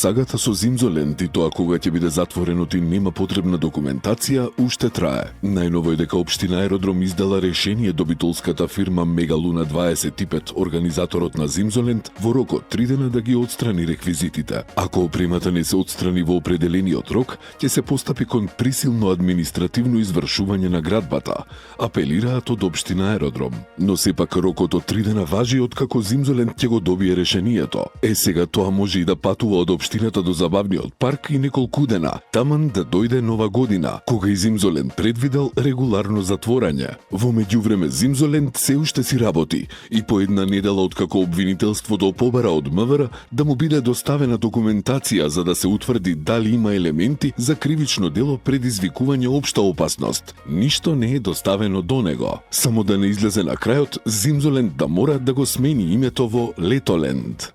Сагата со Зимзоленд и тоа кога ќе биде затворено и нема потребна документација, уште трае. Најново е дека Општина Аеродром издала решение добитолската фирма Мегалуна 25, организаторот на Зимзоленд, во рок од 3 дена да ги отстрани реквизитите. Ако опремата не се отстрани во определениот рок, ќе се постапи кон присилно административно извршување на градбата, апелираат од Општина Аеродром. Но сепак рокот од 3 дена важи откако Зимзоленд ќе го добие решението. Сега тоа може и да патува од Општината до забавниот парк и неколку дена, таман да дојде нова година, кога и Зимзоленд предвидел регуларно затворање. Во меѓувреме Зимзоленд се уште си работи и по една недела откако обвинителството побара од МВР да му биде доставена документација за да се утврди дали има елементи за кривично дело предизвикување општа опасност. Ништо не е доставено до него. Само да не излезе на крајот Зимзоленд да мора да го смени името во Летоленд.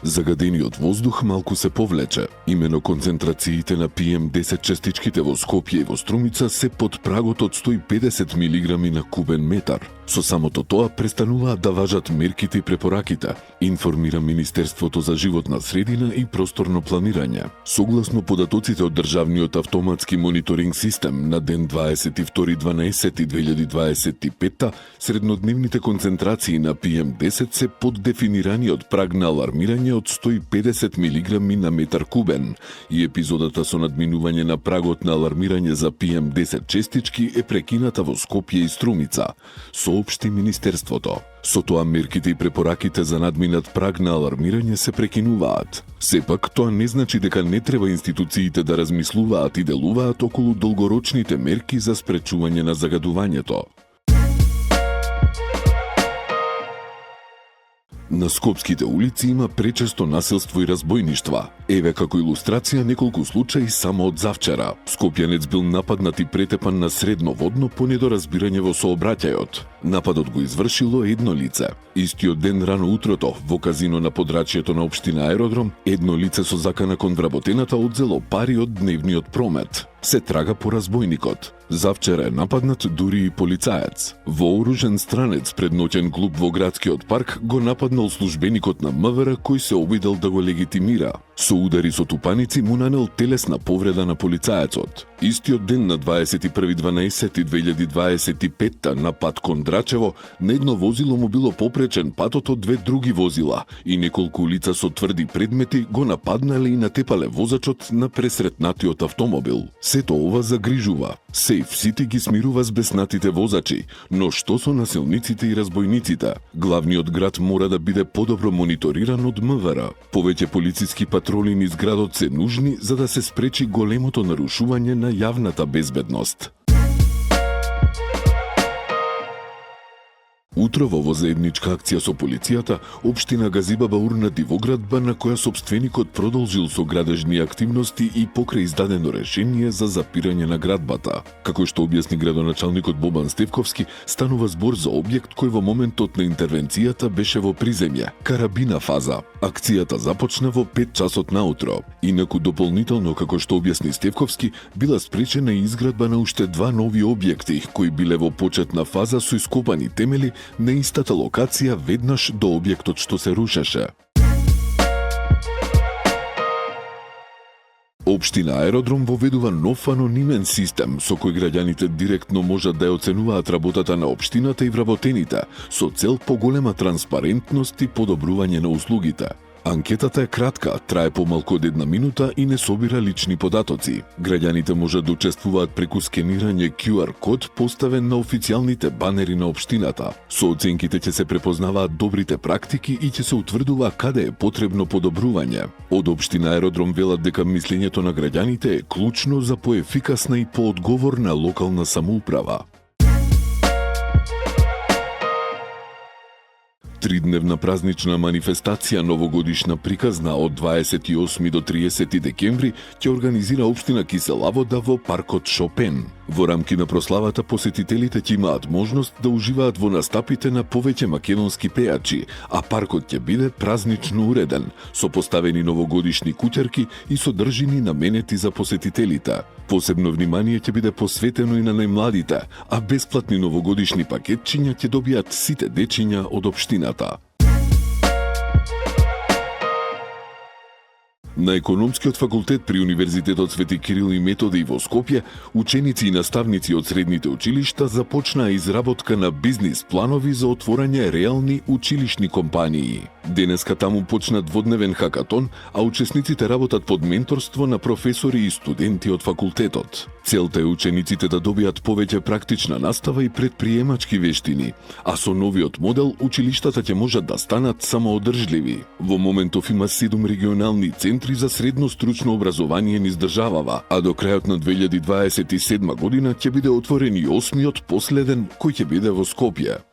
Загадениот воздух малку се повлече. Имено концентрациите на PM10 частичките во Скопје и во Струмица се под прагот од 150 милиграми на кубен метар. Со самото тоа престануваат да важат мерките и препораките, информира Министерството за животна средина и просторно планирање. Согласно податоците од Државниот автоматски мониторинг систем на ден 22.12.2025, среднодневните концентрации на PM10 се под дефинираниот праг на алармирање од 150 милиграми на метар кубен и епизодата со надминување на прагот на алармирање за PM10 честички е прекината во Скопје и Струмица, соопшти Министерството. Со тоа мерките и препораките за надминат праг на алармирање се прекинуваат. Сепак, тоа не значи дека не треба институциите да размислуваат и делуваат околу долгорочните мерки за спречување на загадувањето. На скопските улици има пречесто насилство и разбојништва. Еве како илустрација неколку случаи само од завчера. Скопјанец бил нападнат и претепан на средно водно по недоразбирање во сообраќајот. Нападот го извршило едно лице. Истиот ден рано утрото, во казино на подрачјето на Општина Аеродром, едно лице со закана кон вработената одзело пари од дневниот промет. Се трага по разбојникот. Завчера е нападнат дури и полицаец. Вооружен странец пред ноќен клуб во градскиот парк го нападнал службеникот на МВР кој се обидел да го легитимира. Со удари со тупаници му нанел телесна повреда на полицаецот. Истиот ден на 21.12.2025 на пат кон Драчево, на едно возило му било попречен патот од две други возила и неколку лица со тврди предмети го нападнале и натепале возачот на пресретнатиот автомобил. Сето ова загрижува. Сейф Сити ги смирува збеснатите возачи, но што со насилниците и разбојниците? Главниот град мора да биде подобро мониториран од МВР. Повеќе полициски патроли низ градот се нужни за да се спречи големото нарушување на јавната безбедност. Утрово во заедничка акција со полицијата, Општина Газибаба урна дивоградба на која сопственикот продолжил со градежни активности и покрај издадено решение за запирање на градбата. Како што објасни градоначалникот Бобан Стевковски, станува збор за објект кој во моментот на интервенцијата беше во приземје, карабина фаза. Акцијата започна во 5 часот наутро. Инаку дополнително, како што објасни Стевковски, била спречена и изградба на уште 2 нови објекти кои биле во почетна фаза со ископани темели на истата локација веднаш до објектот што се рушеше. Општина Аеродром воведува нов анонимен систем со кој граѓаните директно можат да ја оценуваат работата на општината и вработените, со цел поголема транспарентност и подобрување на услугите. Анкетата е кратка, трае помалку од 1 минута и не собира лични податоци. Граѓаните можат да учествуваат преку скенирање QR код поставен на официјалните банери на општината. Со оценките ќе се препознаваат добрите практики и ќе се утврдува каде е потребно подобрување. Од Општина Аеродром велат дека мислењето на граѓаните е клучно за поефикасна и поодговорна локална самоуправа. Тридневна празнична манифестација новогодишна приказна од 28 до 30 декември ќе организира Општина Кисела Вода во паркот Шопен. Во рамки на прославата посетителите ќе имаат можност да уживаат во настапите на повеќе македонски пејачи, а паркот ќе биде празнично уреден, со поставени новогодишни куќарки и содржини наменети за посетителите. Посебно внимание ќе биде посветено и на најмладите, а бесплатни новогодишни пакетчиња ќе добијат сите дечиња од општината. На економскиот факултет при Универзитетот Свети Кирил и Методи во Скопје, ученици и наставници од средните училишта започнаа изработка на бизнис планови за отворање реални училишни компании. Денеска таму почна дводневен хакатон, а учесниците работат под менторство на професори и студенти од факултетот. Целта е учениците да добијат повеќе практична настава и предприемачки вештини, а со новиот модел училиштата ќе можат да станат самоодржливи. Во моментов има 7 регионални центри за средно стручно образование низ државава, а до крајот на 2027 година ќе биде отворен и 8-миот последен кој ќе биде во Скопје.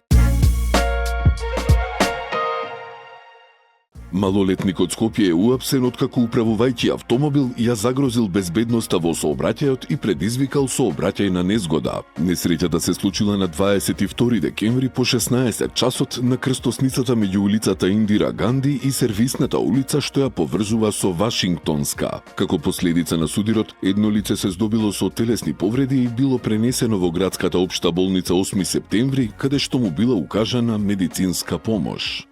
Малолетникот Скопје е уапсен откако управувајќи автомобил ја загрозил безбедноста во сообраќајот и предизвикал сообраќајна незгода. Несреќата се случила на 22 декември по 16 часот на крстосницата меѓу улицата Индира Ганди и сервисната улица што ја поврзува со Вашингтонска. Како последица на судирот, едно лице се здобило со телесни повреди и било пренесено во градската општа болница 8 септември, каде што му била укажана медицинска помош.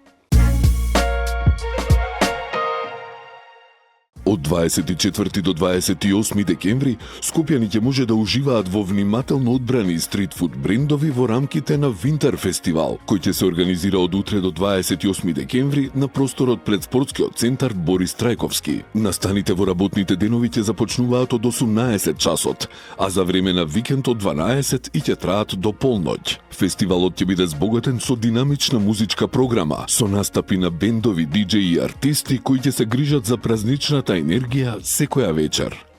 Од 24 до 28 декември, скопјани ќе може да уживаат во внимателно одбрани стритфуд брендови во рамките на Винтер фестивал, кој ќе се организира од утре до 28 декември на просторот пред спортскиот центар Борис Трајковски. Настаните во работните денови ќе започнуваат од 18 часот, а за време на викенд од 12 и ќе траат до полноќ. Фестивалот ќе биде збогатен со динамична музичка програма, со настапи на бендови, диџеи и артисти кои ќе се грижат за празничната енергија секоја вечер.